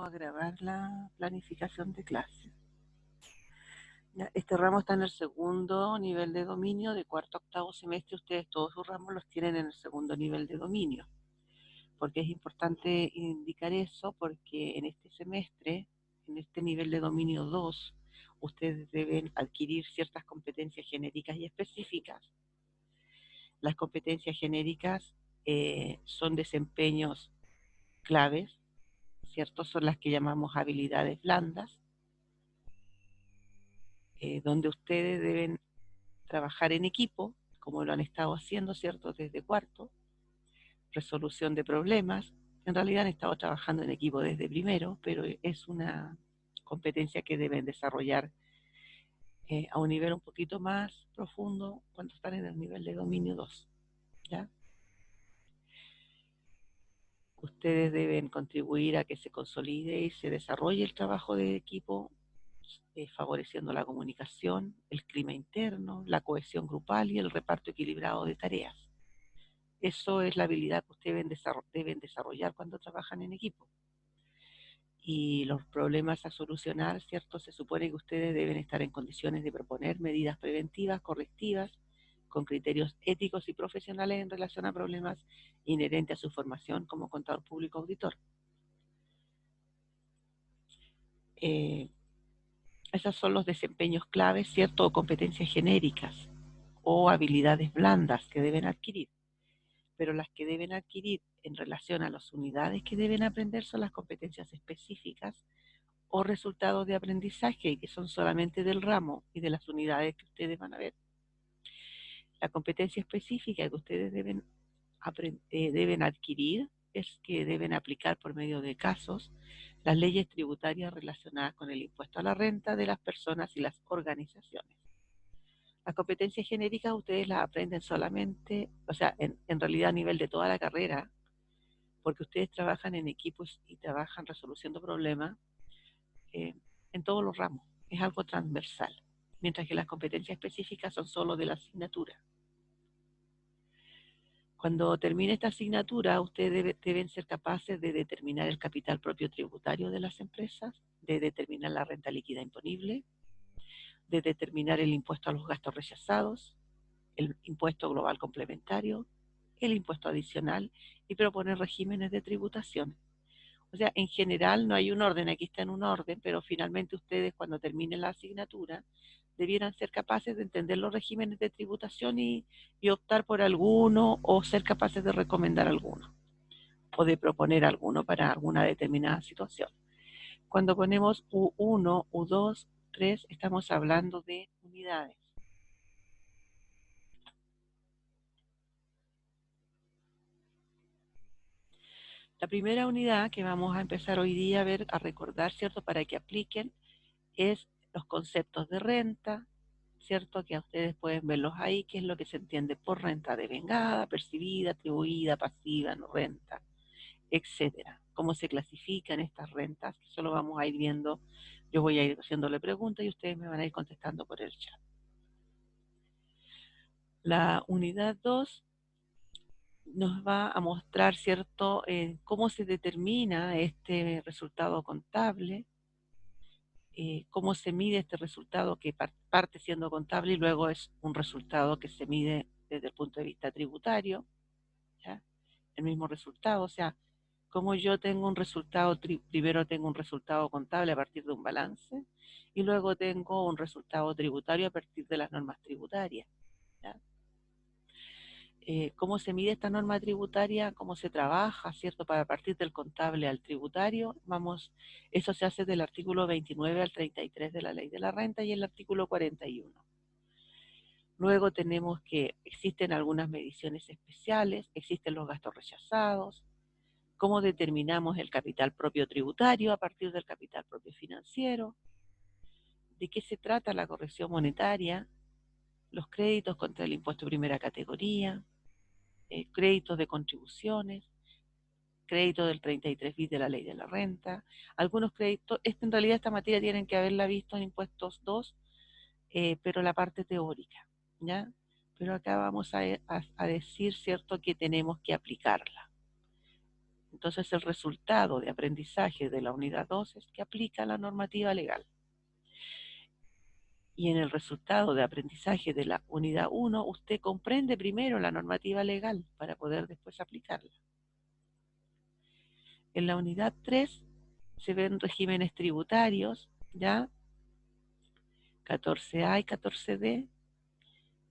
a grabar la planificación de clase. Este ramo está en el segundo nivel de dominio, de cuarto a octavo semestre. Ustedes todos sus ramos los tienen en el segundo nivel de dominio. Porque es importante indicar eso, porque en este semestre, en este nivel de dominio 2, ustedes deben adquirir ciertas competencias genéricas y específicas. Las competencias genéricas son desempeños claves, ¿cierto? Son las que llamamos habilidades blandas, donde ustedes deben trabajar en equipo, como lo han estado haciendo, ¿cierto? Desde cuarto, resolución de problemas. En realidad han estado trabajando en equipo desde primero, pero es una competencia que deben desarrollar a un nivel un poquito más profundo cuando están en el nivel de dominio 2, ¿ya? Ustedes deben contribuir a que se consolide y se desarrolle el trabajo de equipo, favoreciendo la comunicación, el clima interno, la cohesión grupal y el reparto equilibrado de tareas. Eso es la habilidad que ustedes deben desarrollar cuando trabajan en equipo. Y los problemas a solucionar, ¿cierto? Se supone que ustedes deben estar en condiciones de proponer medidas preventivas, correctivas, con criterios éticos y profesionales en relación a problemas inherentes a su formación como contador público auditor. Esos son los desempeños claves, ¿cierto? O competencias genéricas o habilidades blandas que deben adquirir. Pero las que deben adquirir en relación a las unidades que deben aprender son las competencias específicas o resultados de aprendizaje, que son solamente del ramo y de las unidades que ustedes van a ver. La competencia específica que ustedes deben adquirir es que deben aplicar por medio de casos las leyes tributarias relacionadas con el impuesto a la renta de las personas y las organizaciones. Las competencias genéricas ustedes las aprenden solamente, o sea, en realidad a nivel de toda la carrera, porque ustedes trabajan en equipos y trabajan resolviendo problemas en todos los ramos. Es algo transversal, mientras que las competencias específicas son solo de la asignatura. Cuando termine esta asignatura, ustedes deben ser capaces de determinar el capital propio tributario de las empresas, de determinar la renta líquida imponible, de determinar el impuesto a los gastos rechazados, el impuesto global complementario, el impuesto adicional y proponer regímenes de tributación. O sea, en general no hay un orden, aquí está en un orden, pero finalmente ustedes cuando terminen la asignatura debieran ser capaces de entender los regímenes de tributación y optar por alguno o ser capaces de recomendar alguno o de proponer alguno para alguna determinada situación. Cuando ponemos U1, U2, 3, estamos hablando de unidades. La primera unidad que vamos a empezar hoy día a recordar, ¿cierto? Para que apliquen, es los conceptos de renta, ¿cierto? Que ustedes pueden verlos ahí, qué es lo que se entiende por renta devengada, percibida, atribuida, pasiva, no renta, etcétera. Cómo se clasifican estas rentas, que eso lo vamos a ir viendo. Yo voy a ir haciéndole preguntas y ustedes me van a ir contestando por el chat. La unidad 2 nos va a mostrar, ¿cierto?, cómo se determina este resultado contable, cómo se mide este resultado que parte siendo contable y luego es un resultado que se mide desde el punto de vista tributario, ¿ya? El mismo resultado, o sea, como yo tengo un resultado, primero tengo un resultado contable a partir de un balance y luego tengo un resultado tributario a partir de las normas tributarias, ¿ya? Cómo se mide esta norma tributaria, cómo se trabaja, ¿cierto? Para partir del contable al tributario, eso se hace del artículo 29 al 33 de la Ley de la Renta y el artículo 41. Luego tenemos que existen algunas mediciones especiales, existen los gastos rechazados, cómo determinamos el capital propio tributario a partir del capital propio financiero, de qué se trata la corrección monetaria, los créditos contra el impuesto de primera categoría, créditos de contribuciones, crédito del 33 bis de la ley de la renta, algunos créditos, en realidad esta materia tienen que haberla visto en impuestos 2, pero la parte teórica, ¿ya? Pero acá vamos a decir, ¿cierto?, que tenemos que aplicarla. Entonces el resultado de aprendizaje de la unidad 2 es que aplica la normativa legal. Y en el resultado de aprendizaje de la unidad 1, usted comprende primero la normativa legal para poder después aplicarla. En la unidad 3 se ven regímenes tributarios, ¿ya? 14A y 14D,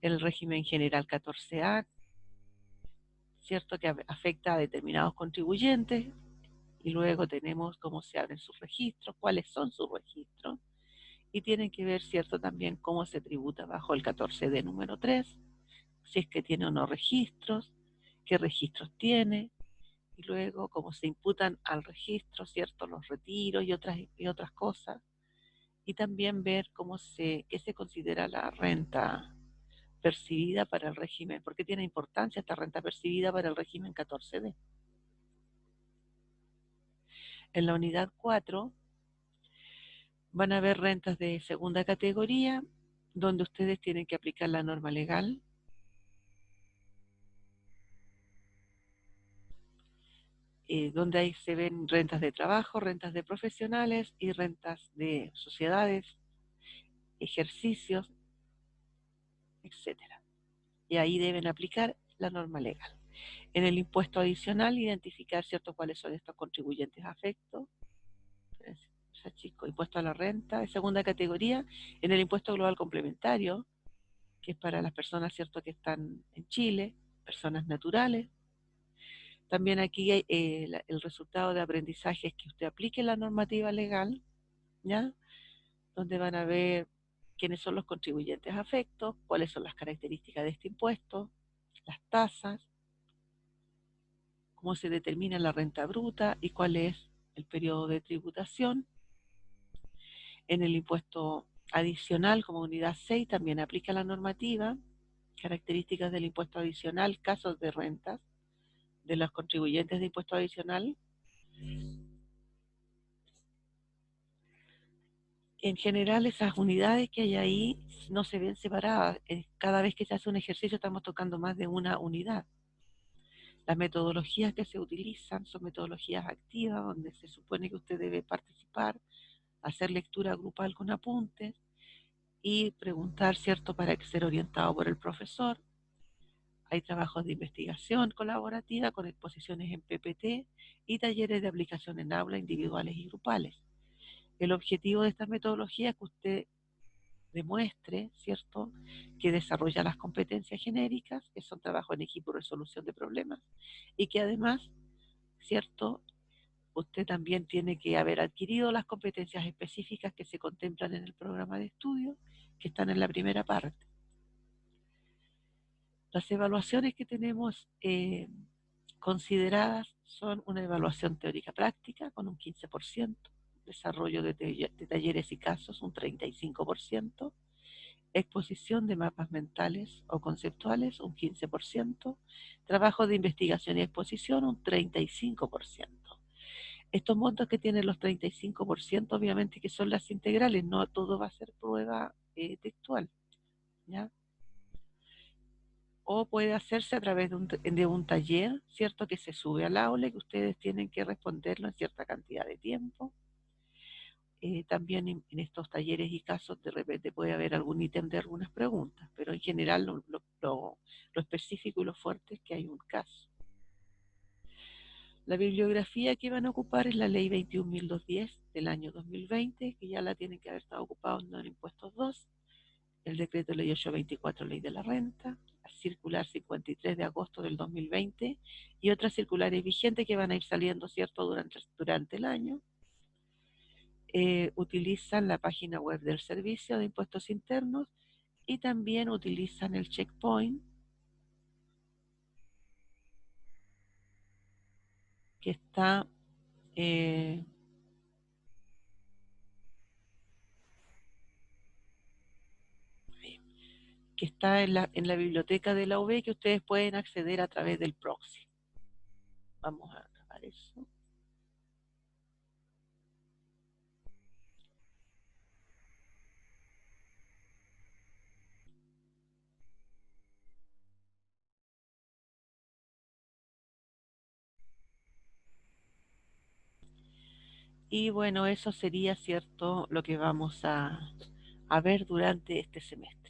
el régimen general 14A, ¿cierto? Que afecta a determinados contribuyentes, y luego tenemos cómo se abren sus registros, cuáles son sus registros, y tienen que ver, ¿cierto? También cómo se tributa bajo el 14D número 3, si es que tiene o no registros, qué registros tiene, y luego cómo se imputan al registro, ¿cierto? Los retiros y otras cosas, y también ver qué se considera la renta percibida para el régimen, porque tiene importancia esta renta percibida para el régimen 14D. En la unidad 4 van a haber rentas de segunda categoría, donde ustedes tienen que aplicar la norma legal, donde ahí se ven rentas de trabajo, rentas de profesionales y rentas de sociedades, ejercicios, etcétera. Y ahí deben aplicar la norma legal. En el impuesto adicional, identificar, ¿cierto?, cuáles son estos contribuyentes afectos. Impuesto a la renta de segunda categoría. En el impuesto global complementario, que es para las personas, ¿cierto?, que están en Chile, personas naturales. También aquí el resultado de aprendizaje es que usted aplique la normativa legal, ¿ya? Donde van a ver quiénes son los contribuyentes afectos, cuáles son las características de este impuesto, las tasas, cómo se determina la renta bruta y cuál es el periodo de tributación. En el impuesto adicional, como unidad 6, también aplica la normativa, características del impuesto adicional, casos de rentas de los contribuyentes de impuesto adicional. En general, esas unidades que hay ahí no se ven separadas. Cada vez que se hace un ejercicio estamos tocando más de una unidad. Las metodologías que se utilizan son metodologías activas, donde se supone que usted debe participar, hacer lectura grupal con apuntes y preguntar, ¿cierto?, para ser orientado por el profesor. Hay trabajos de investigación colaborativa con exposiciones en PPT y talleres de aplicación en aula individuales y grupales. El objetivo de estas metodologías es que usted demuestre, ¿cierto?, que desarrolla las competencias genéricas, que son trabajo en equipo y resolución de problemas, y que además, ¿cierto?, usted también tiene que haber adquirido las competencias específicas que se contemplan en el programa de estudio, que están en la primera parte. Las evaluaciones que tenemos consideradas son una evaluación teórica práctica con un 15%, desarrollo de talleres y casos un 35%, exposición de mapas mentales o conceptuales un 15%, trabajo de investigación y exposición un 35%. Estos montos que tienen los 35%, obviamente que son las integrales, no todo va a ser prueba textual, ¿ya? O puede hacerse a través de un taller, ¿cierto?, que se sube al aula y que ustedes tienen que responderlo en cierta cantidad de tiempo. También en estos talleres y casos de repente puede haber algún ítem de algunas preguntas, pero en general lo específico y lo fuerte es que hay un caso. La bibliografía que van a ocupar es la ley 21.210 del año 2020, que ya la tienen que haber estado ocupando en impuestos 2, el decreto ley 824, ley de la renta, la circular 53 de agosto del 2020 y otras circulares vigentes que van a ir saliendo, ¿cierto?, durante el año. Utilizan la página web del Servicio de Impuestos Internos y también utilizan el checkpoint que está en la biblioteca de la UB, que ustedes pueden acceder a través del proxy. Vamos a grabar eso. Y bueno, eso sería, ¿cierto?, lo que vamos a ver durante este semestre.